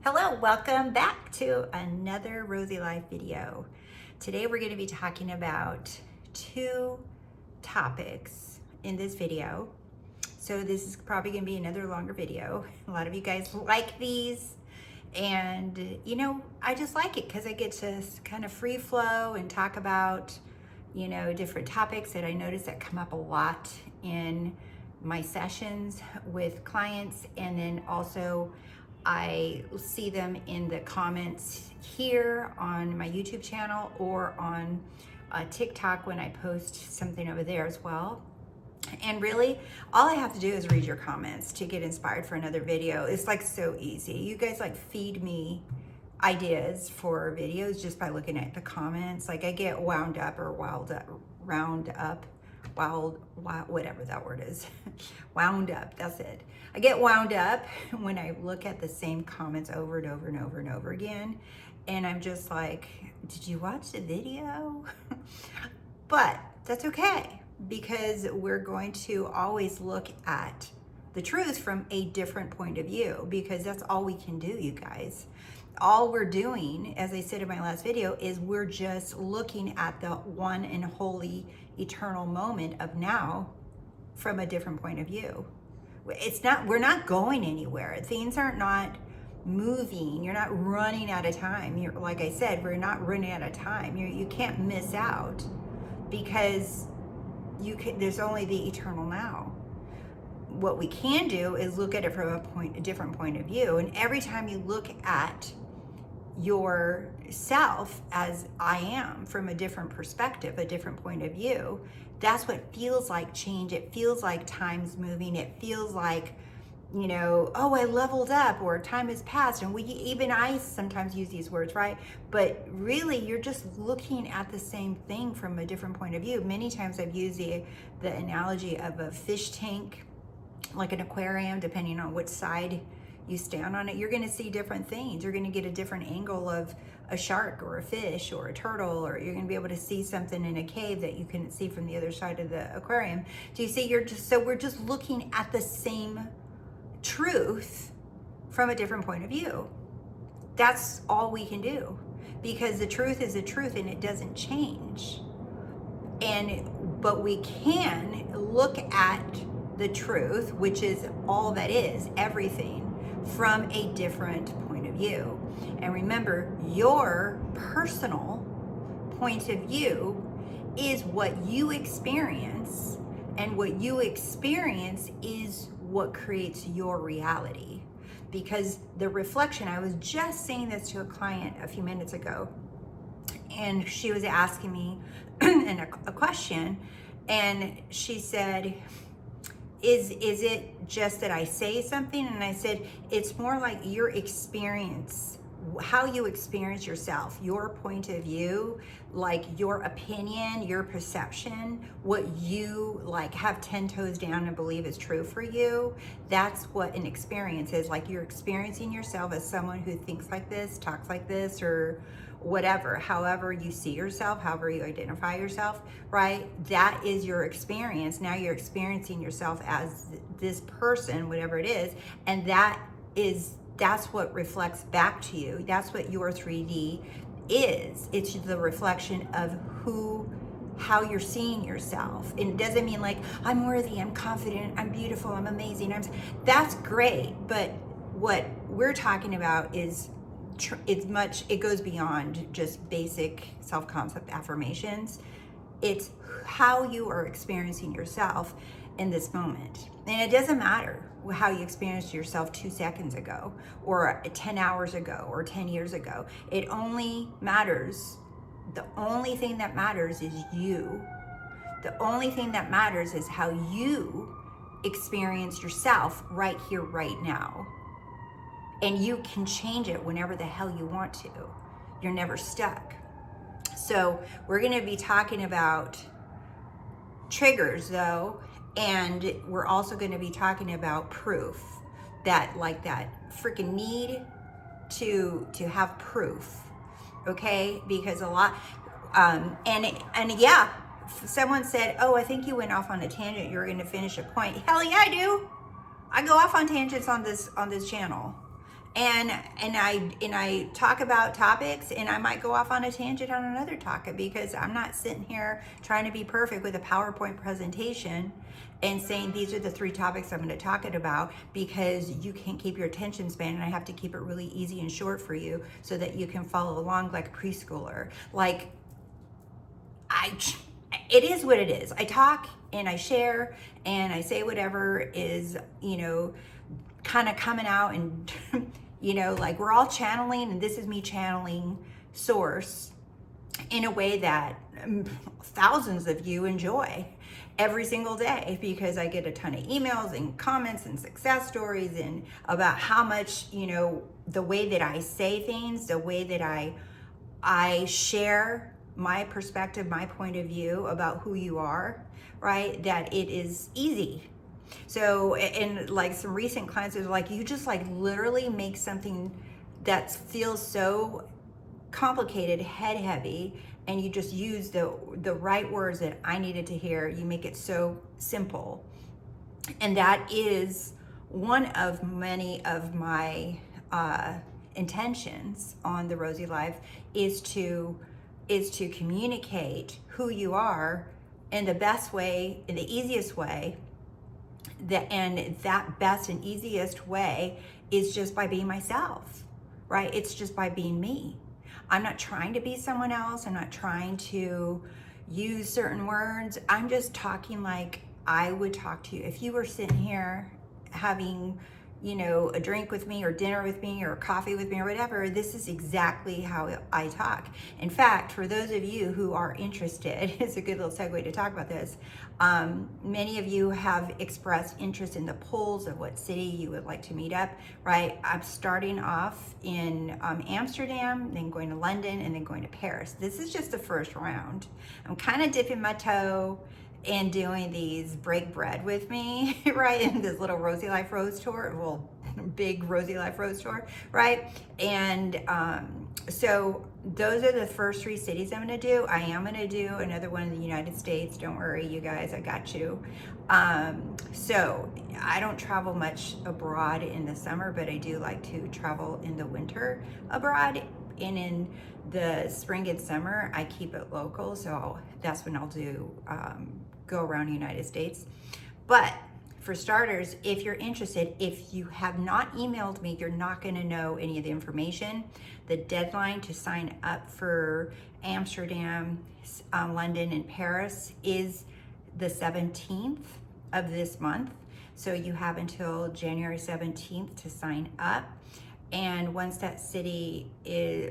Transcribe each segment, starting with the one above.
Hello, welcome back to another Rosey Life video. Today we're going to be talking about two topics in this video. So this is probably going to be another longer video. A lot of you guys like these, and I just like it because I get to kind of free flow and talk about different topics that I notice that come up a lot in my sessions with clients, and then also I see them in the comments here on my YouTube channel or on TikTok when I post something over there as well. And really, all I have to do is read your comments to get inspired for another video. It's like so easy. You guys like feed me ideas for videos just by looking at the comments. Like I get wound up or whatever that word is. Wound up, that's it. I get wound up when I look at the same comments over and over and over and over again. And I'm just like, did you watch the video? But that's okay, because we're going to always look at the truth from a different point of view, because that's all we can do, you guys. All we're doing, as I said in my last video, is we're just looking at the one and holy eternal moment of now from a different point of view. We're not going anywhere. Things are not moving. You're not running out of time. Like I said, we're not running out of time. You can't miss out, because there's only the eternal now. What we can do is look at it from a different point of view. And every time you look at yourself as I am from a different perspective, a different point of view, that's what feels like change. It feels like time's moving. It feels like, oh, I leveled up, or time has passed. And I sometimes use these words, right? But really, you're just looking at the same thing from a different point of view. Many times I've used the analogy of a fish tank, like an aquarium, depending on which side you stand on it, you're going to see different things. You're going to get a different angle of a shark or a fish or a turtle, or you're going to be able to see something in a cave that you couldn't see from the other side of the aquarium. Do you see? We're just looking at the same truth from a different point of view. That's all we can do, because the truth is the truth and it doesn't change. But we can look at the truth, which is all that is, everything, from a different point of view. And remember, your personal point of view is what you experience, and what you experience is what creates your reality. Because the reflection, I was just saying this to a client a few minutes ago, and she was asking me a question, and she said, is it just that I say something? And I said, it's more like your experience, how you experience yourself, your point of view, like your opinion, your perception, what you like have 10 toes down and believe is true for you. That's what an experience is. Like, you're experiencing yourself as someone who thinks like this, talks like this, or whatever, however you see yourself, however you identify yourself, right? That is your experience. Now you're experiencing yourself as this person, whatever it is, and that's what reflects back to you. That's what your 3D is. It's the reflection of how you're seeing yourself. And it doesn't mean like, I'm worthy, I'm confident, I'm beautiful, I'm amazing. That's great, but what we're talking about is it goes beyond just basic self-concept affirmations. It's how you are experiencing yourself in this moment. And it doesn't matter how you experienced yourself 2 seconds ago, or 10 hours ago, or 10 years ago. It only matters. The only thing that matters is you. The only thing that matters is how you experience yourself right here, right now. And you can change it whenever the hell you want to. You're never stuck. So we're going to be talking about triggers, though, and we're also going to be talking about proof. That freaking need to have proof, okay? Because a lot, yeah, someone said, oh, I think you went off on a tangent. You were going to finish a point. Hell yeah, I do. I go off on tangents on this channel. I talk about topics, and I might go off on a tangent on another topic, because I'm not sitting here trying to be perfect with a PowerPoint presentation and saying these are the 3 topics I'm going to talk about, because you can't keep your attention span, and I have to keep it really easy and short for you so that you can follow along like a preschooler. Like, it is what it is. I talk and I share and I say whatever is, kind of coming out, and like we're all channeling, and this is me channeling source in a way that thousands of you enjoy every single day, because I get a ton of emails and comments and success stories, and about how much, the way that I say things, the way that I share my perspective, my point of view about who you are, right? That it is easy. So, and like some recent clients are like, you just like literally make something that feels so complicated, head heavy, and you just use the right words that I needed to hear. You make it so simple. And that is one of many of my intentions on the Rosey Life, is to communicate who you are in the best way, in the easiest way. And that best and easiest way is just by being myself, right? It's just by being me. I'm not trying to be someone else. I'm not trying to use certain words. I'm just talking like I would talk to you. If you were sitting here having, a drink with me, or dinner with me, or coffee with me, or whatever, this is exactly how I talk. In fact, for those of you who are interested, it's a good little segue to talk about this. Many of you have expressed interest in the polls of what city you would like to meet up, right? I'm starting off in Amsterdam, then going to London, and then going to Paris. This is just the first round. I'm kind of dipping my toe and doing these break bread with me, right? In this little Rosey Life Rose Tour, well, big Rosey Life Rose Tour, right? And so those are the first 3 cities I'm gonna do. I am gonna do another one in the United States. Don't worry, you guys, I got you. So I don't travel much abroad in the summer, but I do like to travel in the winter abroad. And in the spring and summer, I keep it local. So that's when I'll do go around the United States. But for starters, if you're interested, if you have not emailed me, you're not going to know any of the information. The deadline to sign up for Amsterdam, London, and Paris is the 17th of this month. So you have until January 17th to sign up. And once that city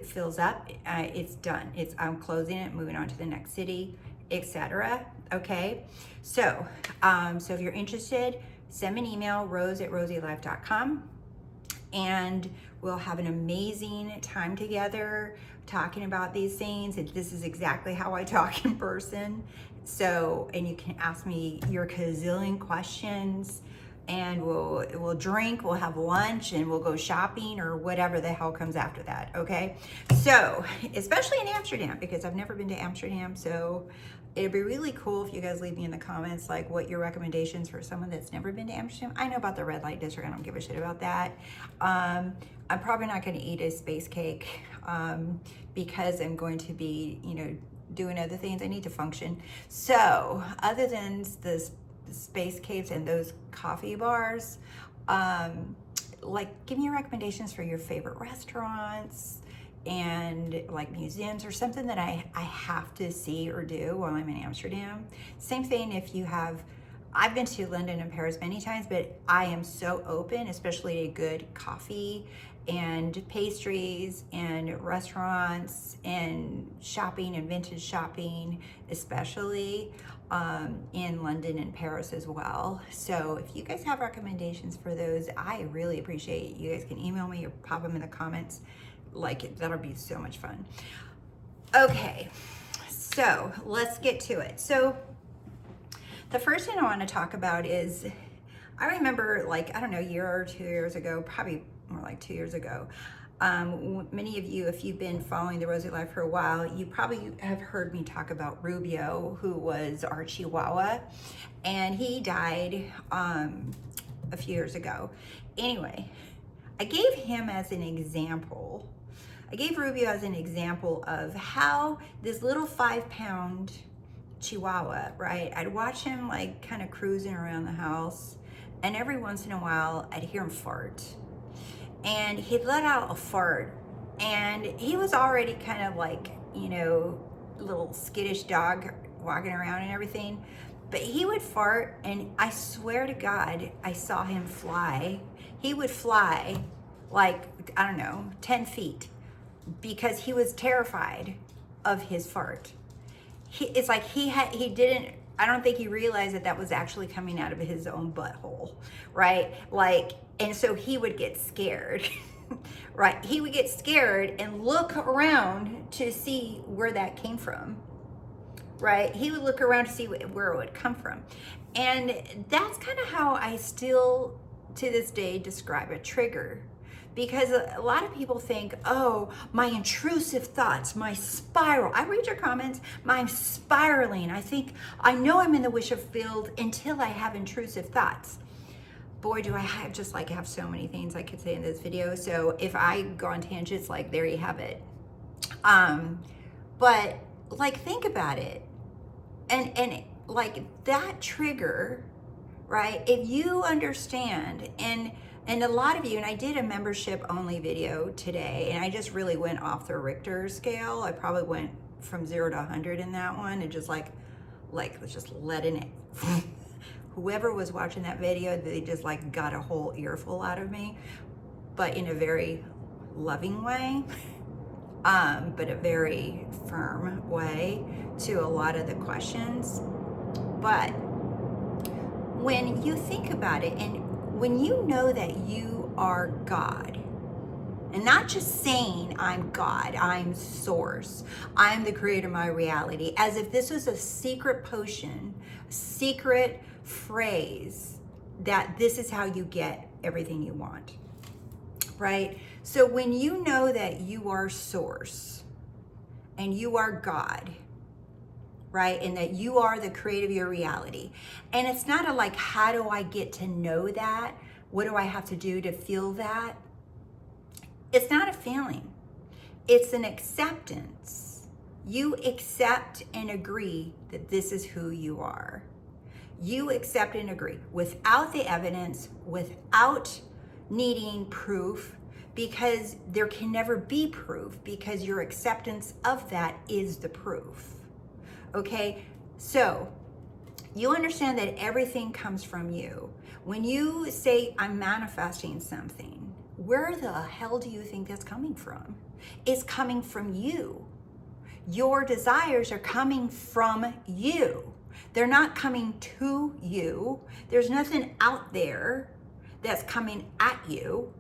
fills up, it's done. I'm closing it, moving on to the next city, etc. Okay, so if you're interested, send me an email, rose@roseylife.com, and we'll have an amazing time together talking about these things. This is exactly how I talk in person. So, and you can ask me your gazillion questions, and we'll drink, we'll have lunch, and we'll go shopping, or whatever the hell comes after that. Okay, so especially in Amsterdam, because I've never been to Amsterdam, so it'd be really cool if you guys leave me in the comments like what your recommendations for someone that's never been to Amsterdam. I know about the red light district. I don't give a shit about that. I'm probably not going to eat a space cake because I'm going to be, doing other things. I need to function. So other than the space cakes and those coffee bars, like give me your recommendations for your favorite restaurants and like museums, or something that I have to see or do while I'm in Amsterdam. Same thing if you have, I've been to London and Paris many times, but I am so open, especially to good coffee and pastries and restaurants and shopping and vintage shopping, especially in London and Paris as well. So if you guys have recommendations for those, I really appreciate it. You guys can email me or pop them in the comments. Like, that'll be so much fun. Okay, so let's get to it. So the first thing I want to talk about is, I remember, like, I don't know, a year or 2 years ago, probably more like 2 years ago, many of you, if you've been following the Rosey Life for a while, you probably have heard me talk about Rubio, who was our Chihuahua, and he died a few years ago. Anyway, I gave him as an example. I gave Rubio as an example of how this little 5-pound Chihuahua, right? I'd watch him like kind of cruising around the house, and every once in a while I'd hear him fart. And he'd let out a fart, and he was already kind of like, you know, little skittish dog walking around and everything. But he would fart, and I swear to God, I saw him fly. He would fly like, I don't know, 10 feet because he was terrified of his fart. It's like he didn't, I don't think he realized that that was actually coming out of his own butthole, right? Like, and so he would get scared, right? He would get scared and look around to see where that came from, right? He would look around to see where it would come from. And that's kind of how I still, to this day, describe a trigger. Because a lot of people think, oh, my intrusive thoughts, my spiral. I read your comments, I'm spiraling. I know I'm in the wish field until I have intrusive thoughts. Boy, do I have so many things I could say in this video. So if I go on tangents, like, there you have it. But like, think about it. And like that trigger, right? If you understand, and a lot of you, and I did a membership only video today, and I just really went off the Richter scale. I probably went from 0 to 100 in that one, and just like was just letting it. Whoever was watching that video, they just like got a whole earful out of me, but in a very loving way, but a very firm way to a lot of the questions. But when you think about it, and when you know that you are God, and not just saying I'm God, I'm source, I'm the creator of my reality, as if this was a secret potion, secret phrase that this is how you get everything you want, right? So when you know that you are source and you are God, right? And that you are the creator of your reality. And it's not a like, how do I get to know that? What do I have to do to feel that? It's not a feeling. It's an acceptance. You accept and agree that this is who you are. You accept and agree without the evidence, without needing proof, because there can never be proof, because your acceptance of that is the proof. Okay, so you understand that everything comes from you. When you say, I'm manifesting something, where the hell do you think that's coming from? It's coming from you. Your desires are coming from you. They're not coming to you. There's nothing out there that's coming at you.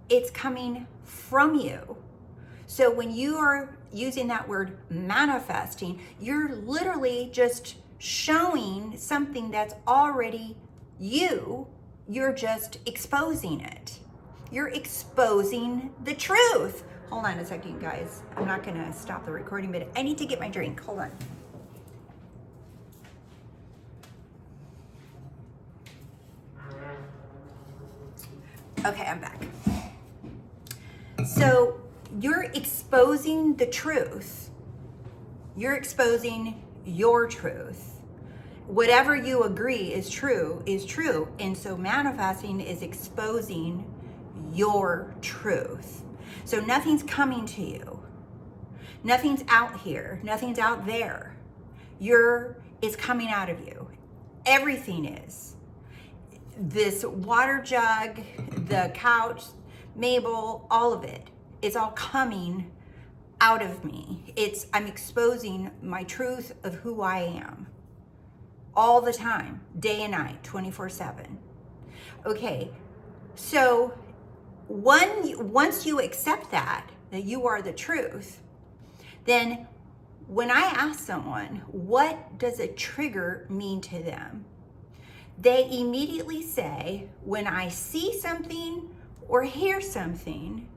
It's coming from you. So when you are using that word manifesting, you're literally just showing something that's already you. You're just exposing it. You're exposing the truth. Hold on a second, guys. I'm not gonna stop the recording, but I need to get my drink. Hold on. Okay, I'm back. So you're exposing the truth. You're exposing your truth. Whatever you agree is true is true. And so manifesting is exposing your truth. So nothing's coming to you. Nothing's out here. Nothing's out there. It's coming out of you. Everything is. This water jug, the couch, Mabel, all of it. It's all coming out of me. I'm exposing my truth of who I am. All the time, day and night, 24/7. Okay, so once you accept that you are the truth, then when I ask someone, what does a trigger mean to them? They immediately say, when I see something or hear something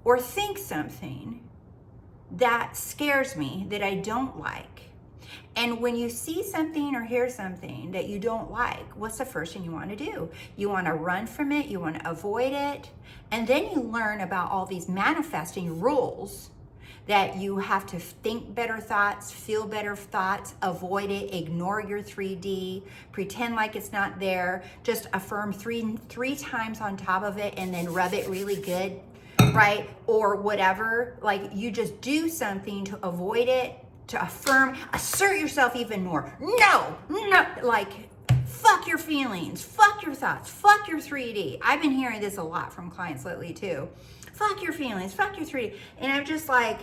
or think something that scares me, that I don't like, And when you see something or hear something that you don't like, what's the first thing you want to do? You want to run from it, you want to avoid it, and then you learn about all these manifesting rules that you have to think better thoughts, feel better thoughts, avoid it, ignore your 3D, pretend like it's not there, just affirm three times on top of it and then rub it really good, right? Or whatever, like you just do something to avoid it, to affirm, assert yourself even more. No, like fuck your feelings, fuck your thoughts, fuck your 3D. I've been hearing this a lot from clients lately too. Fuck your feelings, fuck your 3D. And I'm just like,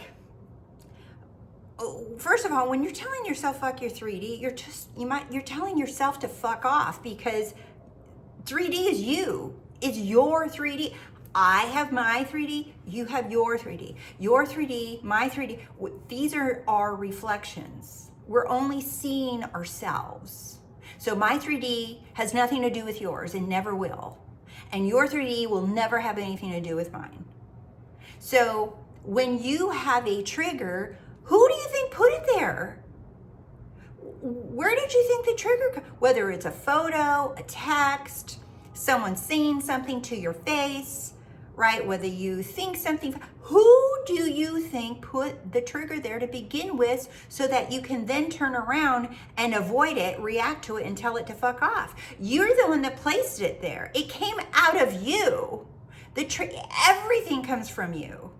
first of all, when you're telling yourself fuck your 3D, you're telling yourself to fuck off, because 3D is you. It's your 3D. I have my 3D, you have your 3D. Your 3D, my 3D, these are our reflections. We're only seeing ourselves. So my 3D has nothing to do with yours and never will. And your 3D will never have anything to do with mine. So when you have a trigger, who do you think put it there? Where did you think the trigger, whether it's a photo, a text, someone saying something to your face, right? Whether you think something, who do you think put the trigger there to begin with so that you can then turn around and avoid it, react to it, and tell it to fuck off? You're the one that placed it there. It came out of you. Everything comes from you,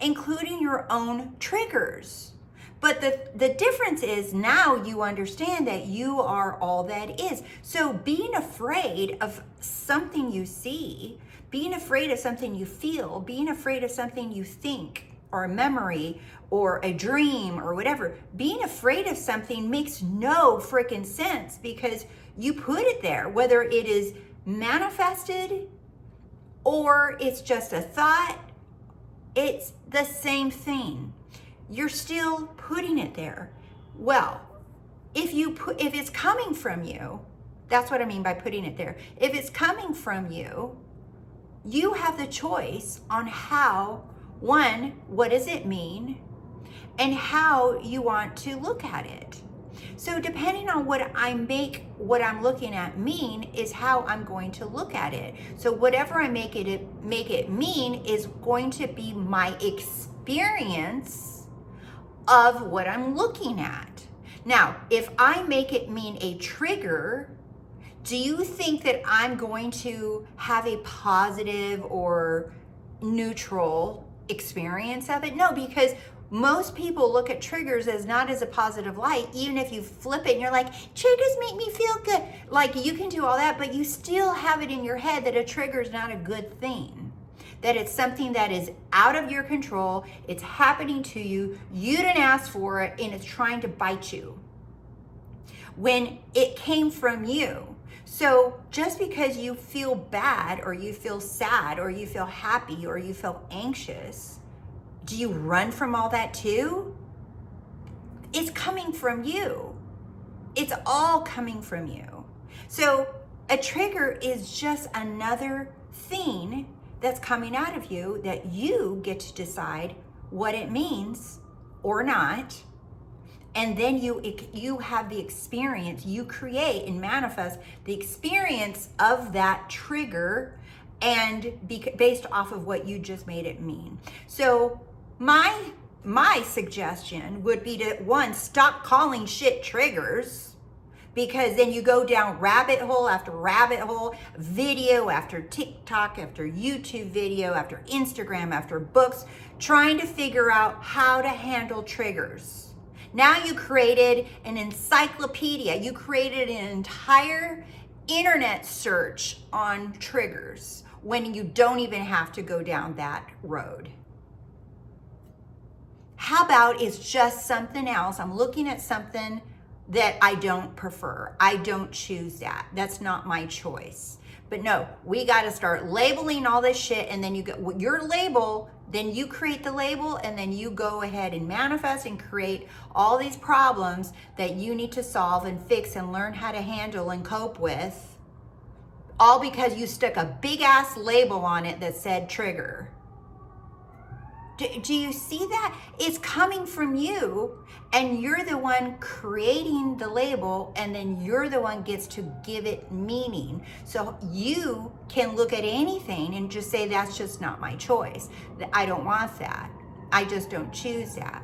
including your own triggers. But the difference is now you understand that you are all that is. So being afraid of something you see, being afraid of something you feel, being afraid of something you think, or a memory, or a dream, or whatever, being afraid of something makes no freaking sense, because you put it there, whether it is manifested or it's just a thought, it's the same thing. You're still putting it there. Well, if it's coming from you, that's what I mean by putting it there. If it's coming from you, you have the choice on how, one, what does it mean, and how you want to look at it. So depending on what I'm looking at mean is how I'm going to look at it. So whatever I make it mean is going to be my experience of what I'm looking at. Now, if I make it mean a trigger, do you think that I'm going to have a positive or neutral experience of it? No, because most people look at triggers as not as a positive light. Even if you flip it and you're like, triggers make me feel good. Like, you can do all that, but you still have it in your head that a trigger is not a good thing. That it's something that is out of your control. It's happening to you. You didn't ask for it, and it's trying to bite you when it came from you. So just because you feel bad, or you feel sad, or you feel happy, or you feel anxious, do you run from all that too? It's coming from you. It's all coming from you. So a trigger is just another thing that's coming out of you that you get to decide what it means or not. And then you have the experience, you create and manifest the experience of that trigger, and based off of what you just made it mean. So my suggestion would be to, one, stop calling shit triggers, because then you go down rabbit hole after rabbit hole, video after TikTok, after YouTube video, after Instagram, after books, trying to figure out how to handle triggers. Now you created an encyclopedia. You created an entire internet search on triggers when you don't even have to go down that road. How about it's just something else? I'm looking at something that I don't prefer. I don't choose that. That's not my choice. But no, we got to start labeling all this shit, and then you get your label, then you create the label, and then you go ahead and manifest and create all these problems that you need to solve and fix and learn how to handle and cope with, all because you stuck a big ass label on it that said trigger. Do you see that? It's coming from you, and you're the one creating the label, and then you're the one gets to give it meaning. So you can look at anything and just say, that's just not my choice. I don't want that. I just don't choose that.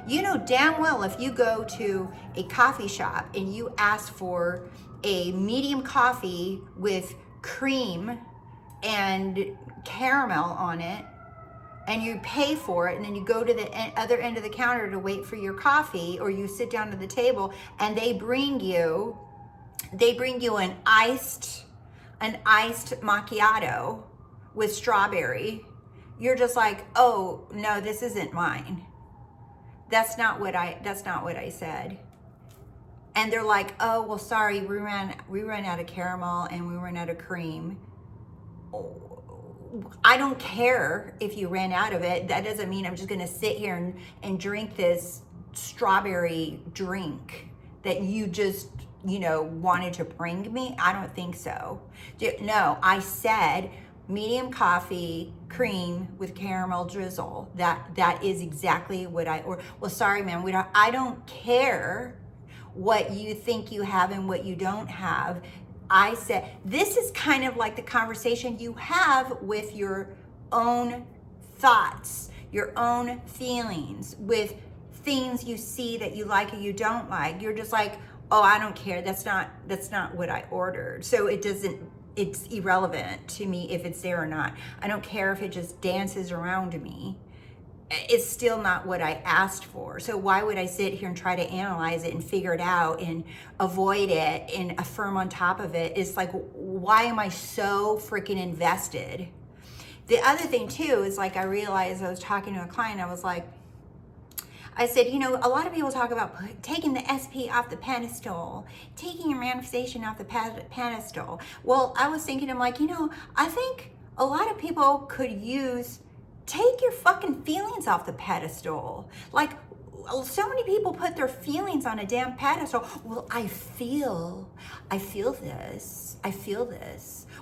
You know damn well if you go to a coffee shop and you ask for a medium coffee with cream and caramel on it, and you pay for it, and then you go to the other end of the counter to wait for your coffee, or you sit down at the table and they bring you an iced macchiato with strawberry. You're just like, oh no, this isn't mine. That's not what I said. And they're like, oh well, sorry, we ran out of caramel and we ran out of cream. Oh, I don't care if you ran out of it. That doesn't mean I'm just gonna sit here and drink this strawberry drink that you just, wanted to bring me. I don't think so. No, I said medium coffee, cream with caramel drizzle. That is exactly what well, sorry ma'am, I don't care what you think you have and what you don't have. I said, this is kind of like the conversation you have with your own thoughts, your own feelings, with things you see that you like or you don't like. You're just like, oh, I don't care. That's not what I ordered. So it's irrelevant to me if it's there or not. I don't care if it just dances around me. It's still not what I asked for. So why would I sit here and try to analyze it and figure it out and avoid it and affirm on top of it? It's like, why am I so freaking invested? The other thing too is, like, I realized I was talking to a client. I said, a lot of people talk about taking the SP off the pedestal, taking your manifestation off the pedestal. Well, I was thinking, I'm like, I think a lot of people could use, take your fucking feelings off the pedestal. Like, so many people put their feelings on a damn pedestal. Well, I feel this.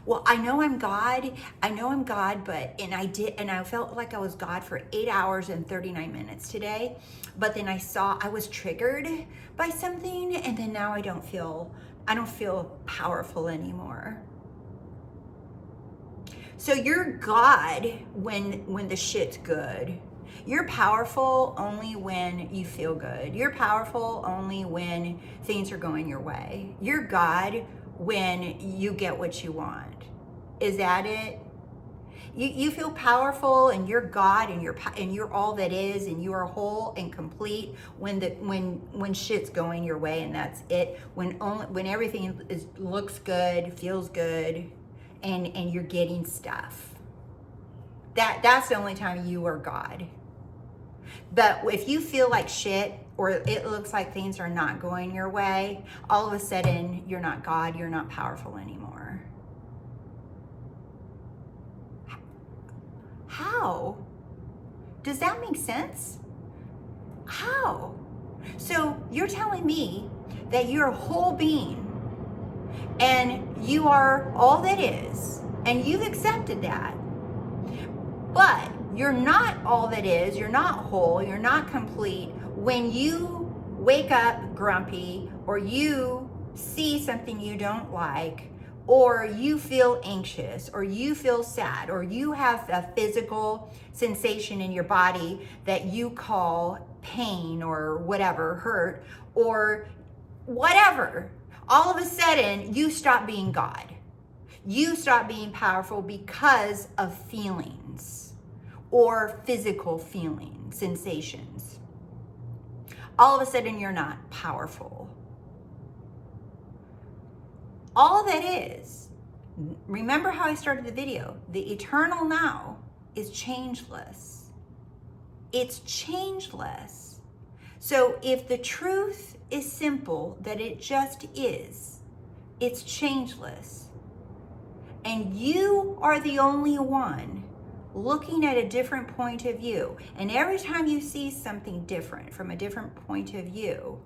Well, I know I'm God, but, and I felt like I was God for 8 hours and 39 minutes today. But then I was triggered by something, and then now I don't feel powerful anymore. So you're God when the shit's good. You're powerful only when you feel good. You're powerful only when things are going your way. You're God when you get what you want. Is that it? You feel powerful and you're God and you're all that is, and you are whole and complete when shit's going your way, and that's it. When everything looks good, feels good, and you're getting stuff. That's the only time you are God. But if you feel like shit, or it looks like things are not going your way, all of a sudden you're not God, you're not powerful anymore. How? Does that make sense? How? So you're telling me that you're a whole being and you are all that is, and you've accepted that. But you're not all that is, you're not whole, you're not complete when you wake up grumpy, or you see something you don't like, or you feel anxious, or you feel sad, or you have a physical sensation in your body that you call pain or whatever, hurt, or whatever. All of a sudden, you stop being God. You stop being powerful because of feelings or physical feelings, sensations. All of a sudden, you're not powerful. All that is, remember how I started the video, the eternal now is changeless. It's changeless. So if the truth is simple, that it just is, it's changeless. And you are the only one looking at a different point of view. And every time you see something different from a different point of view,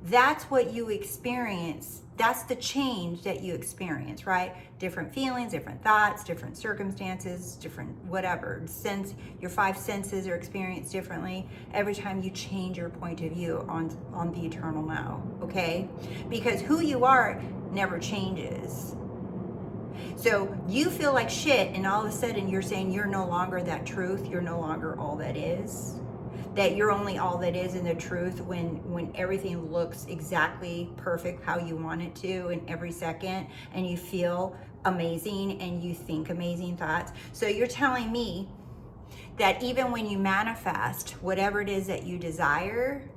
that's what you experience That's the change that you experience, right? Different feelings, different thoughts, different circumstances, different whatever. Your 5 senses are experienced differently every time you change your point of view on the eternal now, okay? Because who you are never changes. So you feel like shit, and all of a sudden you're saying you're no longer that truth, you're no longer all that is. That you're only all that is in the truth when everything looks exactly perfect how you want it to in every second, and you feel amazing and you think amazing thoughts. So you're telling me that even when you manifest whatever it is that you desire,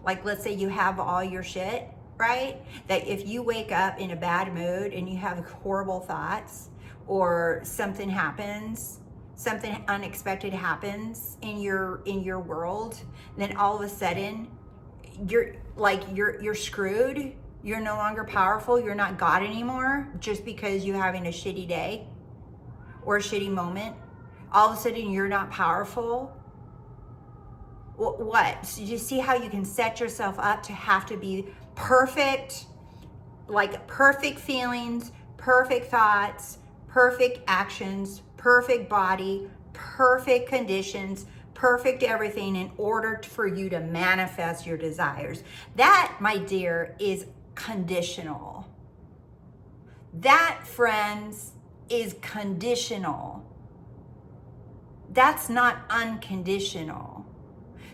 like let's say you have all your shit, right? That if you wake up in a bad mood and you have horrible thoughts, or something happens, something unexpected happens in your world, then all of a sudden you're screwed. You're no longer powerful. You're not God anymore just because you're having a shitty day or a shitty moment. All of a sudden you're not powerful. What? So you see how you can set yourself up to have to be perfect, like perfect feelings, perfect thoughts, perfect actions, perfect body, perfect conditions, perfect everything in order for you to manifest your desires. That, my dear, is conditional. That, friends, is conditional. That's not unconditional.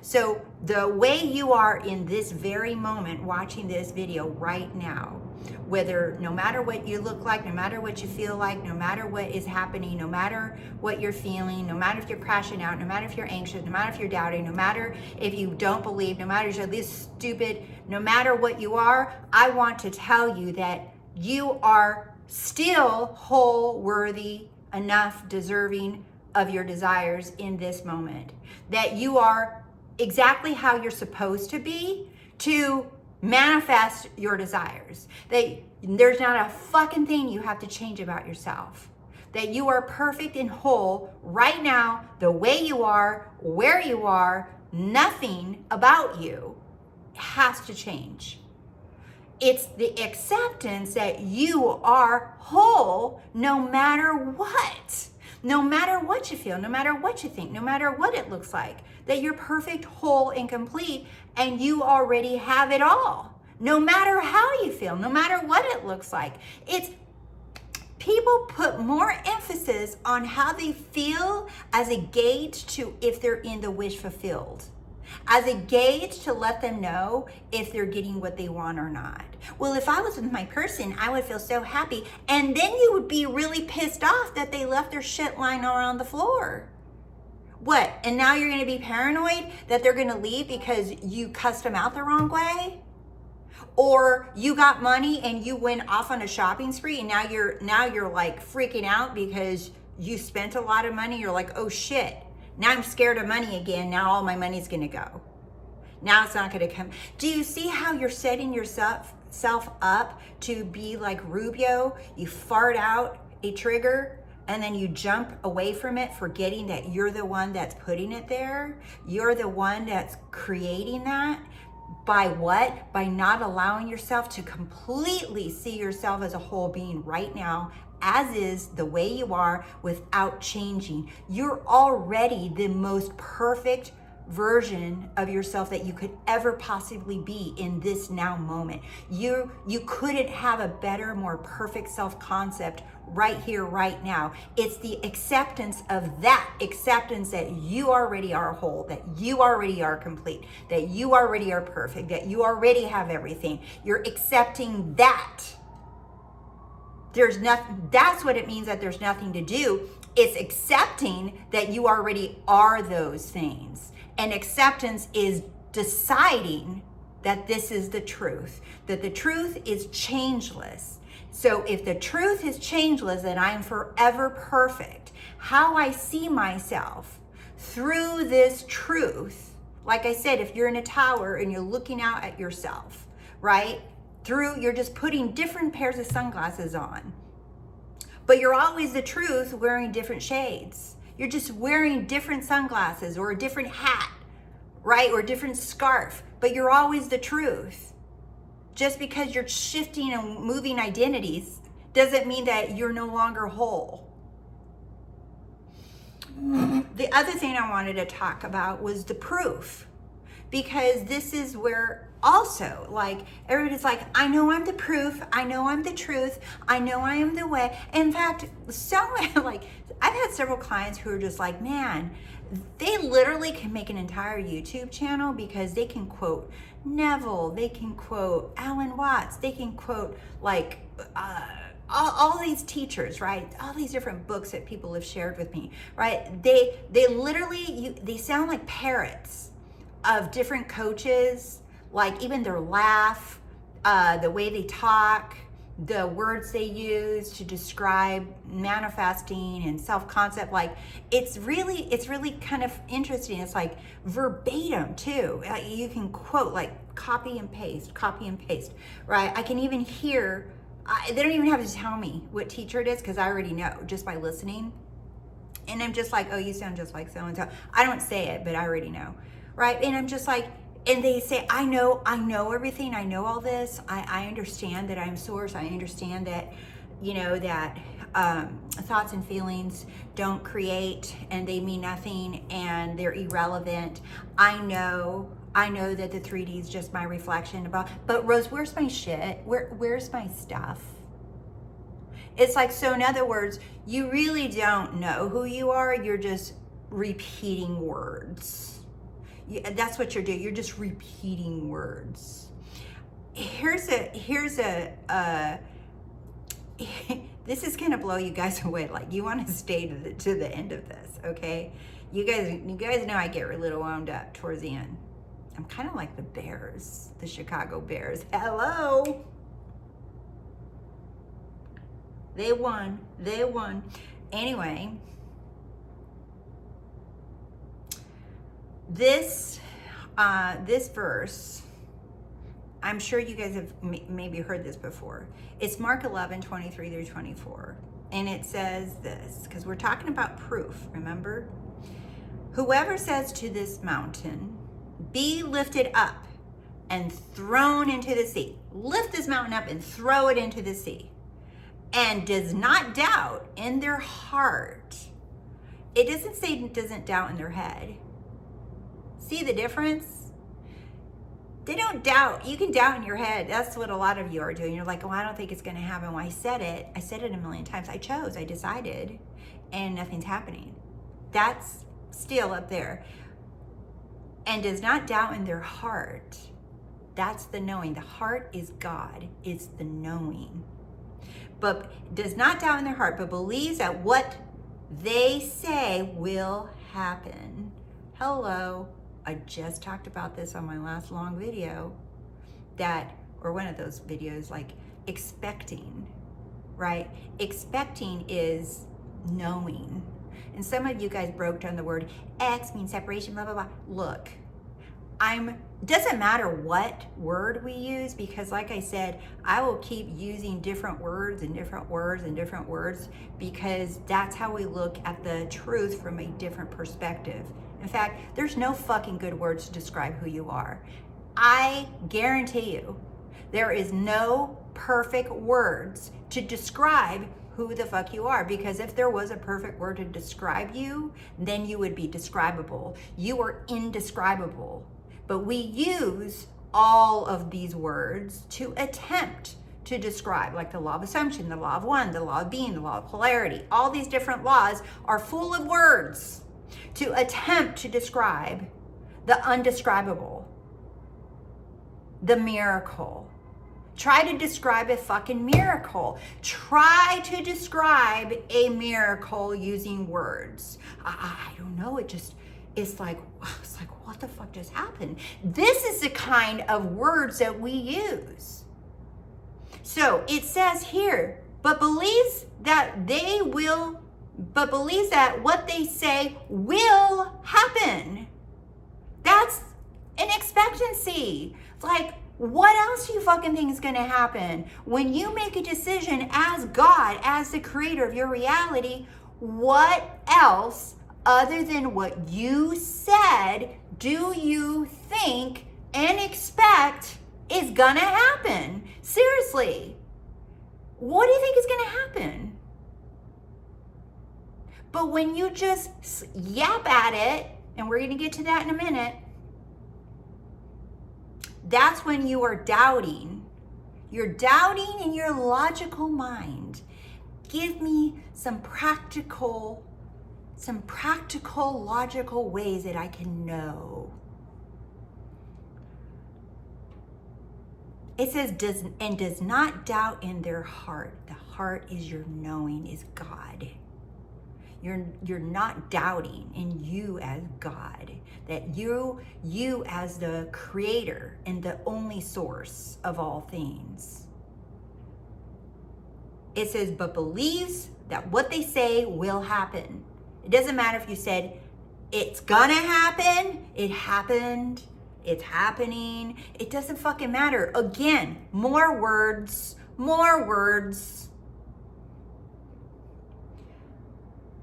So the way you are in this very moment watching this video right now, whether no matter what you look like, no matter what you feel like, no matter what is happening, no matter what you're feeling, no matter if you're crashing out, no matter if you're anxious, no matter if you're doubting, no matter if you don't believe, no matter if you're this stupid, no matter what you are, I want to tell you that you are still whole, worthy, enough, deserving of your desires in this moment. That you are exactly how you're supposed to be to manifest your desires. That there's not a fucking thing you have to change about yourself. That you are perfect and whole right now, the way you are, where you are. Nothing about you has to change. It's the acceptance that you are whole no matter what. No matter what you feel, no matter what you think, no matter what it looks like, that you're perfect, whole, and complete, and you already have it all. No matter how you feel, no matter what it looks like. It's people put more emphasis on how they feel as a gauge to if they're in the wish fulfilled. As a gauge to let them know if they're getting what they want or not. Well, if I was with my person, I would feel so happy. And then you would be really pissed off that they left their shit lying around the floor. What? And now you're going to be paranoid that they're going to leave because you cussed them out the wrong way? Or you got money and you went off on a shopping spree and now you're like freaking out because you spent a lot of money. You're like, oh shit. Now I'm scared of money again. Now all my money's going to go. Now it's not going to come. Do you see how you're setting yourself up to be like Rubio? You fart out a trigger and then you jump away from it, forgetting that you're the one that's putting it there. You're the one that's creating that. By what? By not allowing yourself to completely see yourself as a whole being right now, as is, the way you are, without changing. You're already the most perfect version of yourself that you could ever possibly be in this now moment. You couldn't have a better, more perfect self-concept right here, right now. It's the acceptance of that, acceptance that you already are whole, that you already are complete, that you already are perfect, that you already have everything. You're accepting that. There's nothing, that's what it means that there's nothing to do. It's accepting that you already are those things. And acceptance is deciding that this is the truth, that the truth is changeless. So if the truth is changeless, then I am forever perfect. How I see myself through this truth, like I said, if you're in a tower and you're looking out at yourself, right? You're just putting different pairs of sunglasses on. But you're always the truth wearing different shades. You're just wearing different sunglasses or a different hat, right? Or a different scarf, but you're always the truth. just because you're shifting and moving identities doesn't mean that you're no longer whole. The other thing I wanted to talk about was the proof, because this is where also, like, everybody's like, I know I'm the proof, I know I'm the truth, I know I am the way. In fact, like, I've had several clients who are just like, man, they literally can make an entire YouTube channel because they can quote Neville, they can quote Alan Watts, they can quote like all these teachers, right? All these different books that people have shared with me, right? They literally, they sound like parrots of different coaches, like even their laugh, the way they talk, the words they use to describe manifesting and self-concept. Like it's really kind of interesting. It's like verbatim too. You can quote, like copy and paste, right? I can even hear, they don't even have to tell me what teacher it is because I already know just by listening. And I'm just like, oh, you sound just like so-and-so. I don't say it, but I already know, right? And I'm just like, and they say, I know everything. I know all this. I understand that I'm source. I understand that, you know, that thoughts and feelings don't create and they mean nothing and they're irrelevant. I know that the 3D is just my reflection but Rose, where's my shit? Where's my stuff? It's like, so in other words, you really don't know who you are. You're just repeating words. That's what you're doing. You're just repeating words. Here's a this is gonna blow you guys away. Like, you want to stay to the end of this, okay? You guys know I get a little wound up towards the end. I'm kind of like the Bears, the Chicago Bears. Hello. They won. Anyway, this verse, I'm sure you guys have maybe heard this before. It's Mark 11:23-24. And it says this, because we're talking about proof, remember? Whoever says to this mountain, be lifted up and thrown into the sea. Lift this mountain up and throw it into the sea. And does not doubt in their heart. It doesn't say it doesn't doubt in their head. See the difference? They don't doubt. You can doubt in your head. That's what a lot of you are doing. You're like, oh, I don't think it's going to happen. Well, I said it a million times. I decided, and nothing's happening. That's still up there. And does not doubt in their heart. That's the knowing. The heart is God. It's the knowing. But does not doubt in their heart, but believes that what they say will happen. Hello. I just talked about this on my last long video, or one of those videos, like expecting, right? Expecting is knowing. And some of you guys broke down the word X means separation, blah, blah, blah. Look, doesn't matter what word we use, because like I said, I will keep using different words and different words and different words, because that's how we look at the truth from a different perspective. In fact, there's no fucking good words to describe who you are. I guarantee you, there is no perfect words to describe who the fuck you are, because if there was a perfect word to describe you, then you would be describable. You are indescribable. But we use all of these words to attempt to describe, like the law of assumption, the law of one, the law of being, the law of polarity. All these different laws are full of words to attempt to describe the undescribable, the miracle. Try to describe a fucking miracle. Try to describe a miracle using words. I don't know, it's like, what the fuck just happened? This is the kind of words that we use. So it says here, but believes that what they say will happen. That's an expectancy. Like, what else do you fucking think is going to happen? When you make a decision as God, as the creator of your reality, what else other than what you said do you think and expect is gonna happen. Seriously. What do you think is gonna happen? But when you just yap at it, and we're gonna get to that in a minute, that's when you are doubting. You're doubting in your logical mind. Give me some practical, logical ways that I can know. It says, does not doubt in their heart. The heart is your knowing, is God. You're not doubting in you as God, that you as the creator and the only source of all things. It says, but believes that what they say will happen. It doesn't matter if you said, it's gonna happen, it happened, it's happening. It doesn't fucking matter. Again, more words.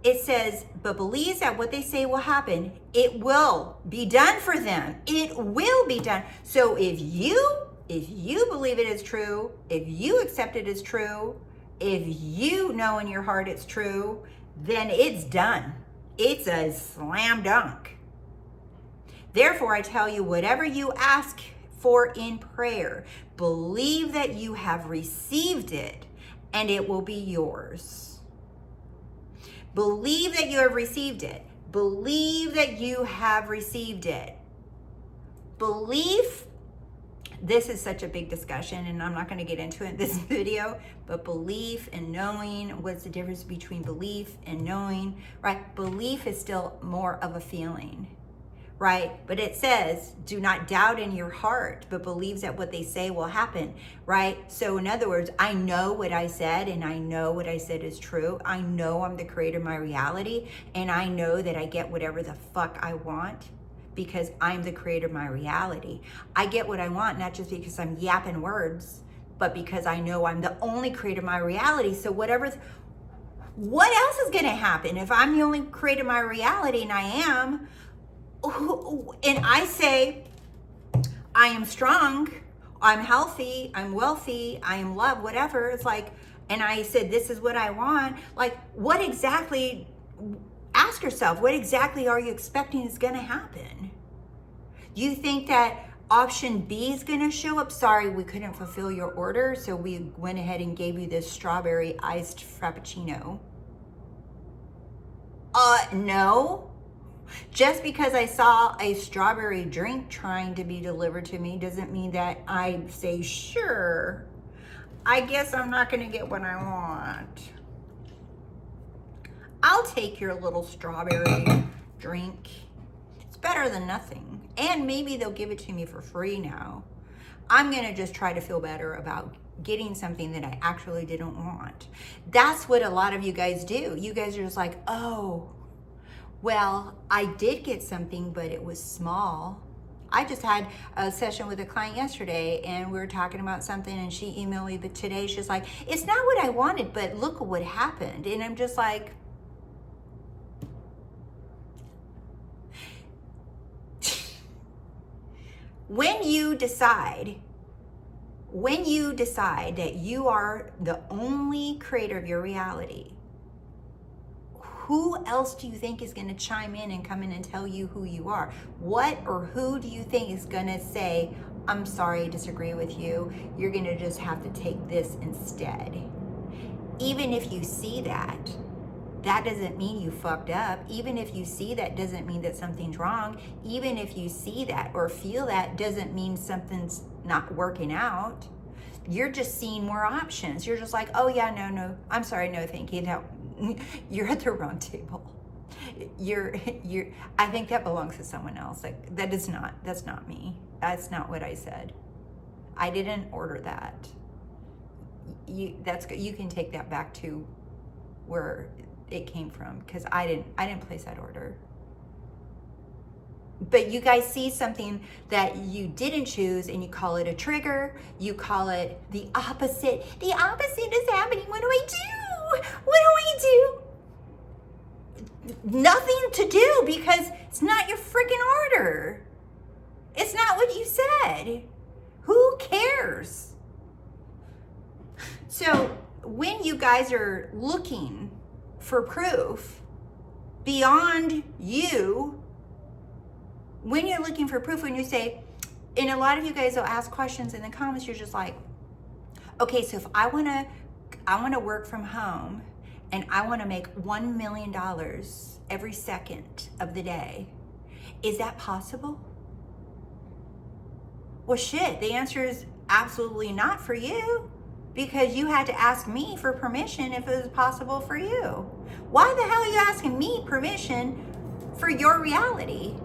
It says, but believes that what they say will happen. It will be done for them. It will be done. So if you believe it is true, if you accept it as true, if you know in your heart it's true, then it's done. It's a slam dunk. Therefore, I tell you, whatever you ask for in prayer, believe that you have received it and it will be yours. Believe that you have received it. Believe that you have received it. Belief, this is such a big discussion and I'm not going to get into it in this video, but belief and knowing, what's the difference between belief and knowing, right? Belief is still more of a feeling. Right? But it says, do not doubt in your heart, but believes that what they say will happen, right? So in other words, I know what I said and I know what I said is true. I know I'm the creator of my reality and I know that I get whatever the fuck I want because I'm the creator of my reality. I get what I want, not just because I'm yapping words, but because I know I'm the only creator of my reality. So what else is gonna happen if I'm the only creator of my reality, and I am, and I say, I am strong, I'm healthy, I'm wealthy, I am loved, whatever, it's like, and I said, this is what I want, like, what exactly, ask yourself, what exactly are you expecting is gonna happen? You think that option B is gonna show up? Sorry, we couldn't fulfill your order, so we went ahead and gave you this strawberry iced frappuccino. No. Just because I saw a strawberry drink trying to be delivered to me doesn't mean that I say, sure, I guess I'm not going to get what I want. I'll take your little strawberry drink. It's better than nothing. And maybe they'll give it to me for free now. I'm going to just try to feel better about getting something that I actually didn't want. That's what a lot of you guys do. You guys are just like, oh, well, I did get something, but it was small. I just had a session with a client yesterday and we were talking about something and she emailed me, but today she's like, it's not what I wanted, but look at what happened. And I'm just like, when you decide that you are the only creator of your reality, who else do you think is going to chime in and come in and tell you who you are? What or who do you think is going to say, I'm sorry, I disagree with you. You're going to just have to take this instead. Even if you see that, that doesn't mean you fucked up. Even if you see that doesn't mean that something's wrong. Even if you see that or feel that doesn't mean something's not working out. You're just seeing more options. You're just like, oh yeah, no, I'm sorry, no, thank you. No. You're at the wrong table. I think that belongs to someone else. Like that's not me. That's not what I said. I didn't order that. You can take that back to where it came from because I didn't place that order. But you guys see something that you didn't choose and you call it a trigger. You call it the opposite. The opposite is happening. What do I do? Nothing to do because it's not your freaking order. It's not what you said. Who cares guys are looking for proof beyond you, when you're looking for proof, when you say, and a lot of you guys will ask questions in the comments, you're just like, okay, so if I want to work from home and I want to make $1 million every second of the day, is that possible? Well, shit, the answer is absolutely not for you, because you had to ask me for permission if it was possible for you. Why the hell are you asking me permission for your reality?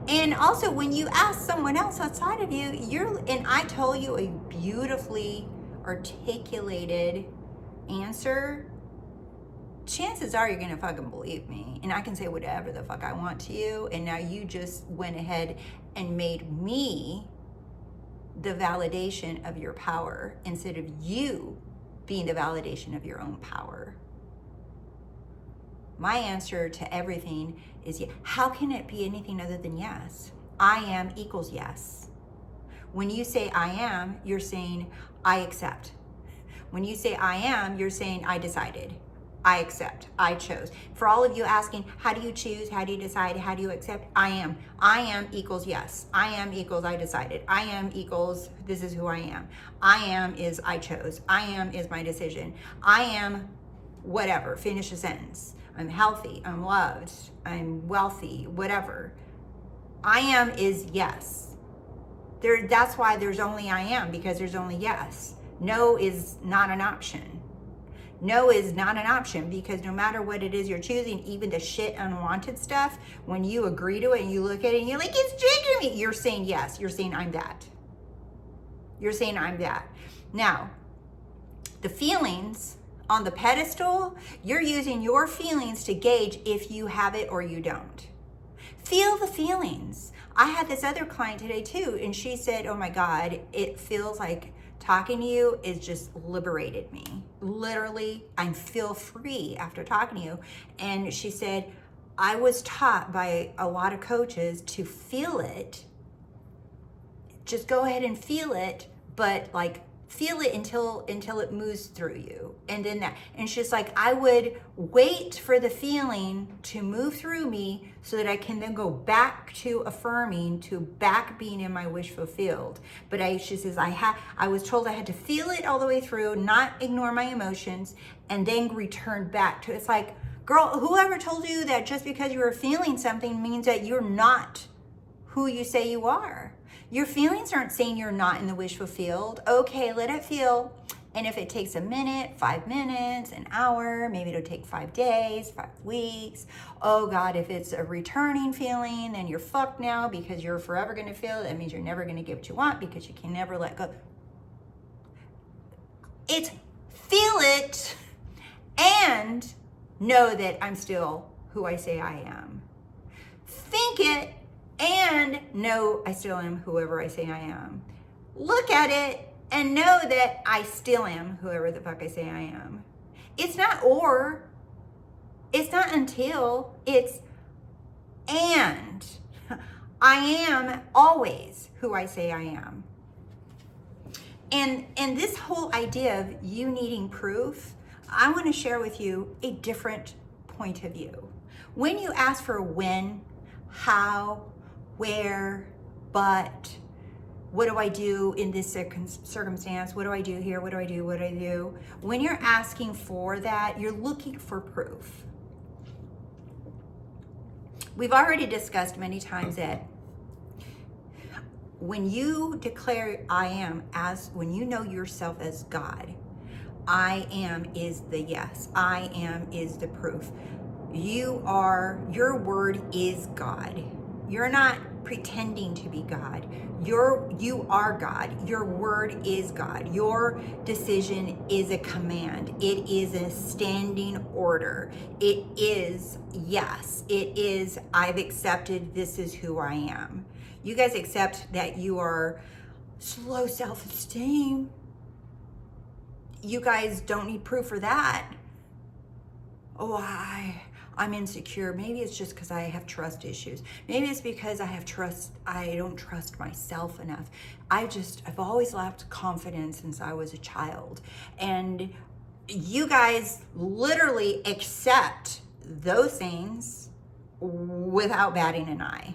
And also when you ask someone else outside of you, and I told you a beautifully articulated answer, chances are you're gonna fucking believe me. And I can say whatever the fuck I want to you, and now you just went ahead and made me the validation of your power instead of you being the validation of your own power. My answer to everything is yes. How can it be anything other than yes? I am equals yes. When you say I am, you're saying I accept. When you say I am, you're saying I decided, I accept, I chose. For all of you asking, how do you choose? How do you decide? How do you accept? I am. I am equals yes. I am equals I decided. I am equals this is who I am. I am is I chose. I am is my decision. I am whatever. Finish a sentence. I'm healthy. I'm loved. I'm wealthy. Whatever. I am is yes. That's why there's only I am, because there's only yes. No is not an option. No is not an option, because no matter what it is you're choosing, even the shit unwanted stuff, when you agree to it and you look at it and you're like, it's triggering me, you're saying yes. You're saying I'm that. You're saying I'm that. Now, the feelings on the pedestal, you're using your feelings to gauge if you have it or you don't. Feel the feelings. I had this other client today too, and she said, oh my God, it feels like talking to you is just liberated me. Literally, I feel free after talking to you. And she said, I was taught by a lot of coaches to feel it. Just go ahead and feel it, but like feel it until it moves through you. And then that, and she's like, I would wait for the feeling to move through me so that I can then go back to affirming, to back being in my wish fulfilled. But she says, I was told I had to feel it all the way through, not ignore my emotions, and then return back to, it's like, girl, whoever told you that just because you were feeling something means that you're not who you say you are? Your feelings aren't saying you're not in the wish fulfilled. Okay, let it feel. And if it takes a minute, 5 minutes, an hour, maybe it'll take 5 days, 5 weeks. Oh God, if it's a returning feeling, then you're fucked now because you're forever gonna feel it. That means you're never gonna get what you want because you can never let go. It's feel it and know that I'm still who I say I am. Think it and know I still am whoever I say I am. Look at it and know that I still am whoever the fuck I say I am. It's not or, it's not until, it's and. I am always who I say I am. And this whole idea of you needing proof, I want to share with you a different point of view. When you ask for when, how, where, but, what do I do in this circumstance? What do I do here? What do I do? What do I do? When you're asking for that, you're looking for proof. We've already discussed many times that when you declare I am, when you know yourself as God, I am is the yes. I am is the proof. Your word is God. You're not pretending to be God. You are God. Your word is God. Your decision is a command. It is a standing order. It is yes. It is I've accepted this is who I am. You guys accept that you are slow self-esteem. You guys don't need proof for that. Oh, I'm insecure. Maybe it's just because I have trust issues. Maybe it's because I don't trust myself enough. I've always lacked confidence since I was a child. And you guys literally accept those things without batting an eye.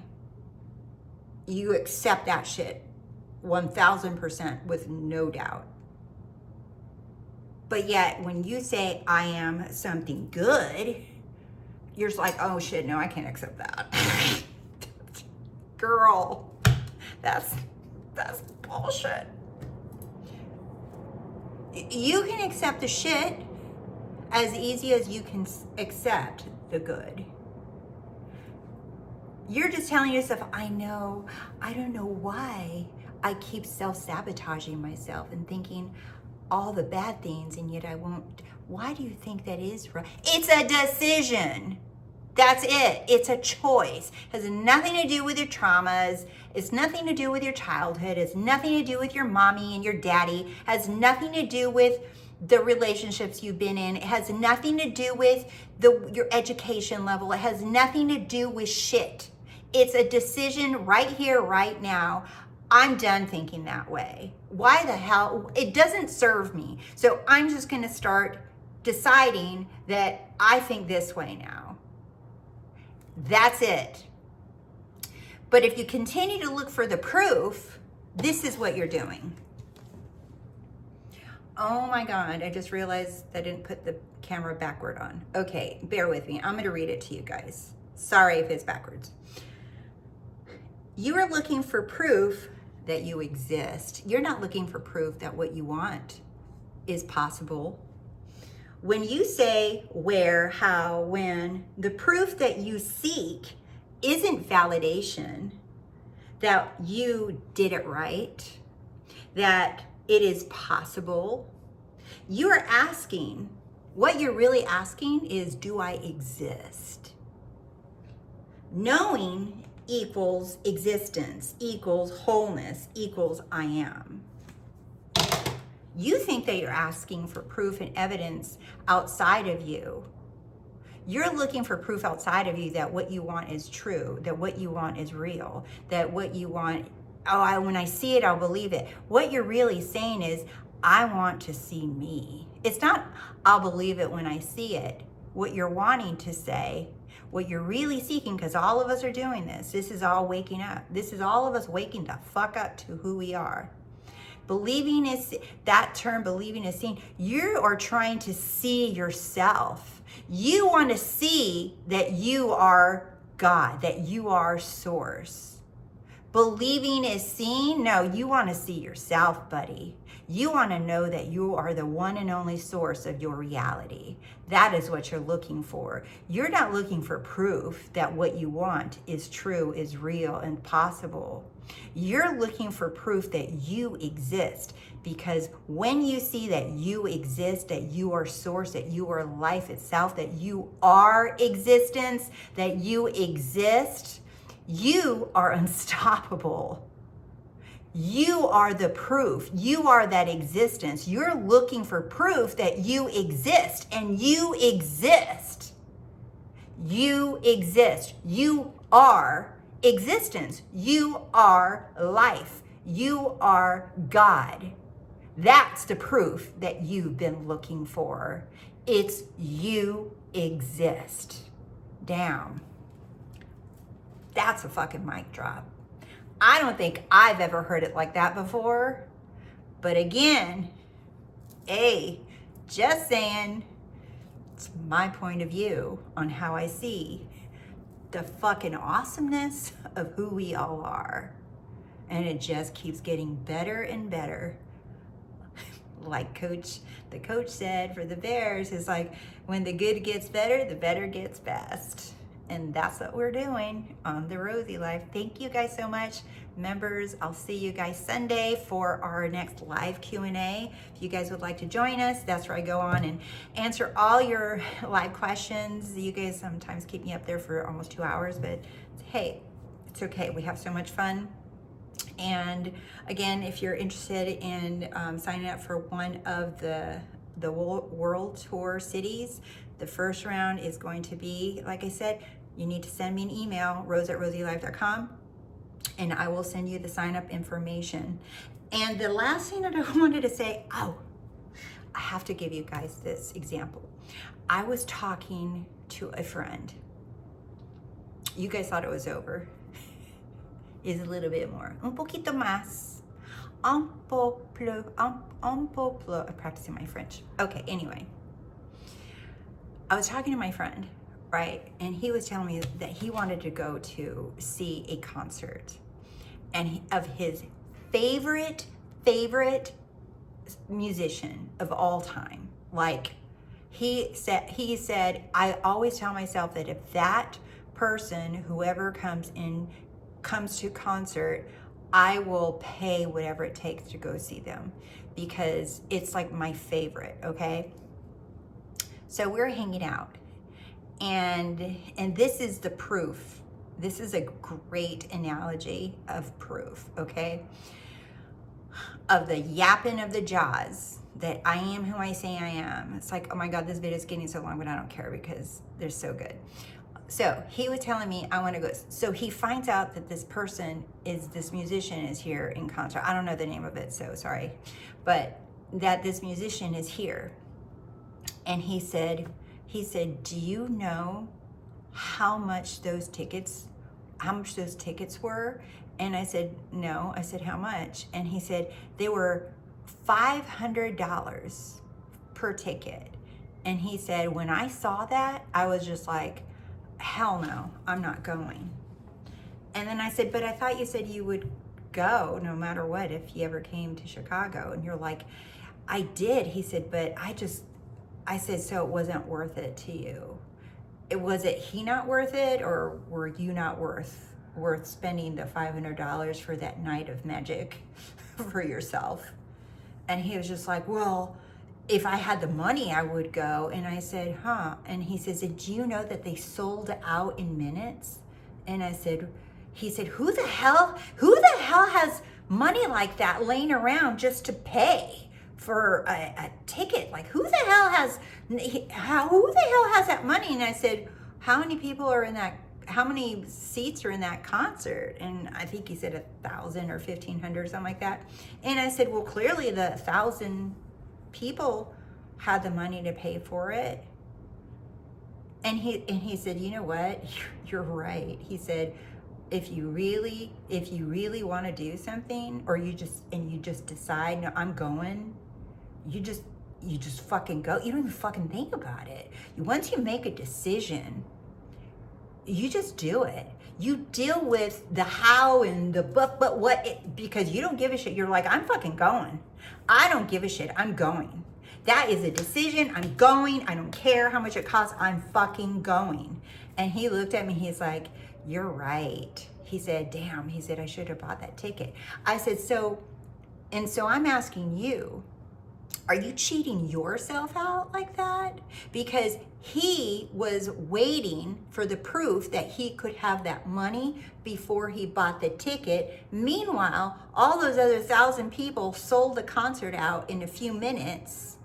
You accept that shit 1000% with no doubt. But yet when you say I am something good, you're just like, oh shit, no, I can't accept that. Girl, that's bullshit. You can accept the shit as easy as you can accept the good. You're just telling yourself, I don't know why I keep self-sabotaging myself and thinking all the bad things, and yet I won't. Why do you think that is right? It's a decision. That's it. It's a choice. It has nothing to do with your traumas. It's nothing to do with your childhood. It's nothing to do with your mommy and your daddy. It has nothing to do with the relationships you've been in. It has nothing to do with your education level. It has nothing to do with shit. It's a decision right here, right now. I'm done thinking that way. Why the hell? It doesn't serve me. So I'm just going to start deciding that I think this way now. That's it. But if you continue to look for the proof, this is what you're doing. Oh my God, I just realized I didn't put the camera backward on. Okay, bear with me. I'm going to read it to you guys. Sorry if it's backwards. You are looking for proof that you exist. You're not looking for proof that what you want is possible. When you say where, how, when, the proof that you seek isn't validation that you did it right, that it is possible. You are asking, what you're really asking is, do I exist? Knowing equals existence, equals wholeness, equals I am. You think that you're asking for proof and evidence outside of you. You're looking for proof outside of you that what you want is true, that what you want is real, that what you want, when I see it, I'll believe it. What you're really saying is, I want to see me. It's not, I'll believe it when I see it. What you're wanting to say, what you're really seeking, because all of us are doing this. This is all waking up. This is all of us waking the fuck up to who we are. Believing is, that term, believing is seeing. You are trying to see yourself. You want to see that you are God, that you are source. Believing is seeing. No, you want to see yourself, buddy. You want to know that you are the one and only source of your reality. That is what you're looking for. You're not looking for proof that what you want is true, is real, and possible. You're looking for proof that you exist, because when you see that you exist, that you are source, that you are life itself, that you are existence, that you exist, you are unstoppable. You are the proof. You are that existence. You're looking for proof that you exist, and you exist. You exist. You are existence. You are life. You are God. That's the proof that you've been looking for. It's you exist. Damn. That's a fucking mic drop. I don't think I've ever heard it like that before. But again, just saying, it's my point of view on how I see the fucking awesomeness of who we all are. And it just keeps getting better and better. Like the coach said for the Bears, is like, when the good gets better, the better gets best. And that's what we're doing on The Rosey Life. Thank you guys so much. Members, I'll see you guys Sunday for our next live Q&A. If you guys would like to join us, that's where I go on and answer all your live questions. You guys sometimes keep me up there for almost 2 hours, but hey, it's okay. We have so much fun. And again, if you're interested in signing up for one of the world tour cities, The first round is going to be, like I said, you need to send me an email, rose@roseyllife.com, and I will send you the sign up information. And the last thing that I wanted to say, I have to give you guys this example. I was talking to a friend. You guys thought it was over. It's a little bit more. Un poquito más. Un peu plus. I'm practicing my French. Okay, anyway. I was talking to my friend, right? And he was telling me that he wanted to go to see a concert and of his favorite musician of all time. Like he said, I always tell myself that if that person, whoever comes to concert, I will pay whatever it takes to go see them because it's like my favorite, okay? So we're hanging out, and this is the proof. This is a great analogy of proof, okay? Of the yapping of the jaws that I am who I say I am. It's like, oh my God, this video is getting so long, but I don't care because they're so good. So he was telling me I want to go. So he finds out that this musician is here in concert. I don't know the name of it, so sorry, but that this musician is here. And he said, do you know how much those tickets were? And I said, no. I said, how much? And he said, they were $500 per ticket. And he said, when I saw that, I was just like, hell no, I'm not going. And then I said, but I thought you said you would go no matter what if you ever came to Chicago. And you're like, I did. He said, but I said, so it wasn't worth it to you. Was it he not worth it, or were you not worth spending the $500 for that night of magic for yourself? And he was just like, well, if I had the money, I would go. And I said, huh? And he says, did you know that they sold out in minutes? And he said, who the hell has money like that laying around just to pay for a ticket? Like, who the hell has that money? And I said, how many seats are in that concert? And I think he said 1,000 or 1,500, something like that. And I said, well, clearly the 1,000 people had the money to pay for it. And he said, you know what? You're right. He said, if you really want to do something, or you just decide, no, I'm going, you just fucking go. You don't even fucking think about it. Once you make a decision, you just do it. You deal with the how and the but what, because you don't give a shit. You're like, I'm fucking going. I don't give a shit. I'm going. That is a decision. I'm going. I don't care how much it costs. I'm fucking going. And he looked at me. He's like, you're right. He said, damn. He said, I should have bought that ticket. I said, so I'm asking you, are you cheating yourself out like that? Because he was waiting for the proof that he could have that money before he bought the ticket. Meanwhile, all those other 1,000 people sold the concert out in a few minutes.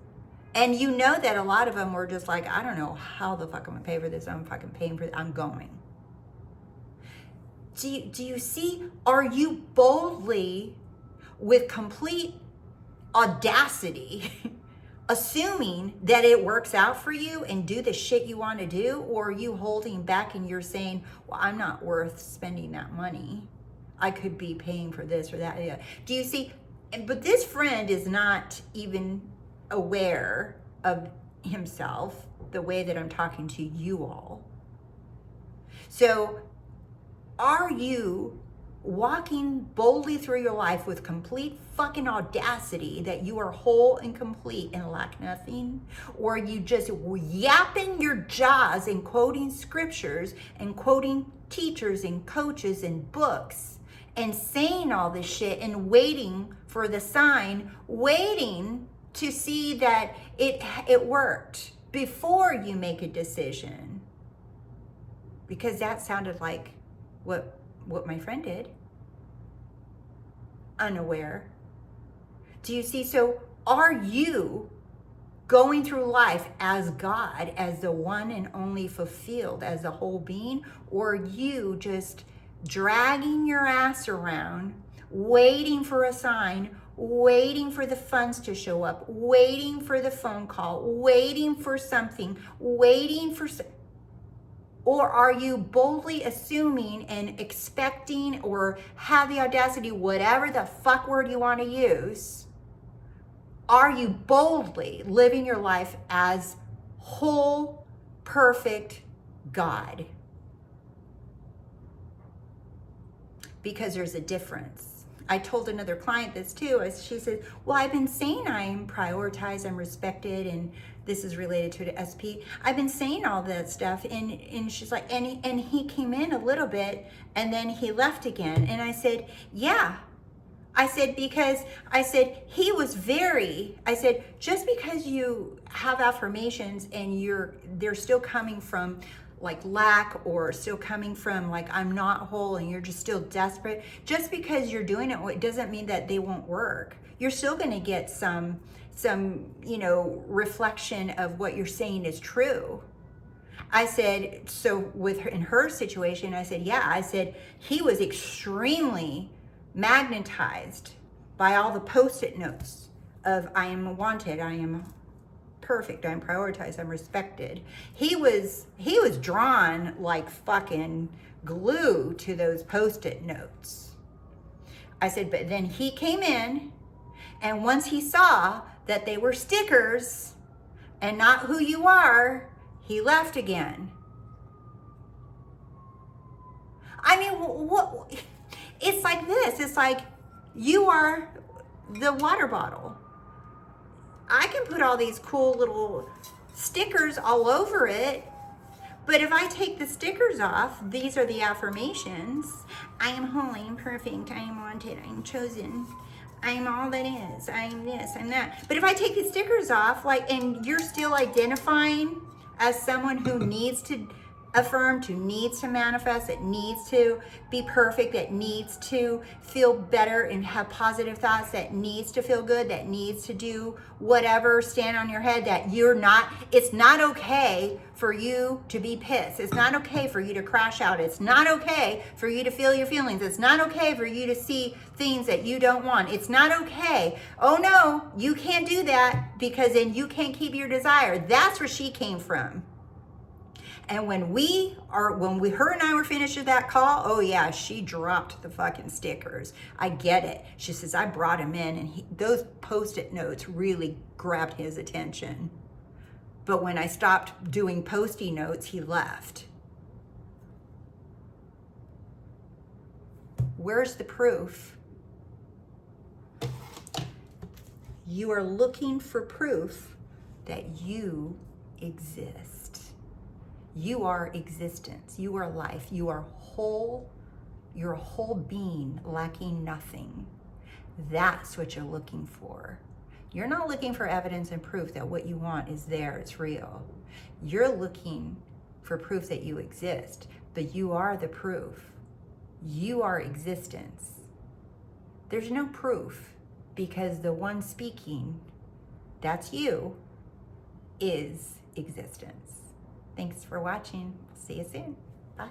And you know that a lot of them were just like, I don't know how the fuck I'm gonna pay for this. I'm fucking paying for it. I'm going. Do you see? Are you boldly, with complete audacity, assuming that it works out for you and do the shit you want to do? Or are you holding back and you're saying, well, I'm not worth spending that money. I could be paying for this or that. Yeah. Do you see? But this friend is not even aware of himself the way that I'm talking to you all. So are you walking boldly through your life with complete fucking audacity that you are whole and complete and lack nothing? Or are you just yapping your jaws and quoting scriptures and quoting teachers and coaches and books and saying all this shit and waiting for the sign, waiting to see that it worked before you make a decision? Because that sounded like what my friend did. Unaware. Do you see? So are you going through life as God, as the one and only fulfilled, as the whole being, or are you just dragging your ass around, waiting for a sign, waiting for the funds to show up, waiting for the phone call, waiting for something, or are you boldly assuming and expecting, or have the audacity, whatever the fuck word you want to use, are you boldly living your life as whole, perfect God? Because there's a difference. I told another client this too. She said, well, I've been saying I'm prioritized, I'm respected, and this is related to the SP. I've been saying all that stuff. And she's like, and he came in a little bit and then he left again. And I said, yeah. I said, because I said, he was very, I said, just because you have affirmations and they're still coming from like lack, or still coming from like, I'm not whole, and you're just still desperate, just because you're doing it doesn't mean that they won't work. You're still going to get some, reflection of what you're saying is true. I said, so with her, in her situation, I said, yeah, I said, he was extremely magnetized by all the post-it notes of I am wanted, I am perfect, I'm prioritized, I'm respected. He was drawn like fucking glue to those post-it notes. I said, but then he came in, and once he saw that they were stickers and not who you are, he left again. I mean, what? It's like this. It's like you are the water bottle. I can put all these cool little stickers all over it, but if I take the stickers off, these are the affirmations. I am holy, I'm perfect, I am wanted, I am chosen, I am all that is, I am this, I'm that. But if I take the stickers off, like, and you're still identifying as someone who needs to affirm, who needs to manifest, that needs to be perfect, that needs to feel better and have positive thoughts, that needs to feel good, that needs to do whatever, stand on your head, that you're not, it's not okay for you to be pissed. It's not okay for you to crash out. It's not okay for you to feel your feelings. It's not okay for you to see things that you don't want. It's not okay. Oh no, you can't do that, because then you can't keep your desire. That's where she came from. And when her and I were finished with that call, oh yeah, she dropped the fucking stickers. I get it. She says, I brought him in, and those post-it notes really grabbed his attention. But when I stopped doing post-it notes, he left. Where's the proof? You are looking for proof that you exist. You are existence. You are life. You are whole. You're a whole being, lacking nothing. That's what you're looking for. You're not looking for evidence and proof that what you want is there, it's real. You're looking for proof that you exist, but you are the proof. You are existence. There's no proof, because the one speaking, that's you, is existence. Thanks for watching. See you soon. Bye.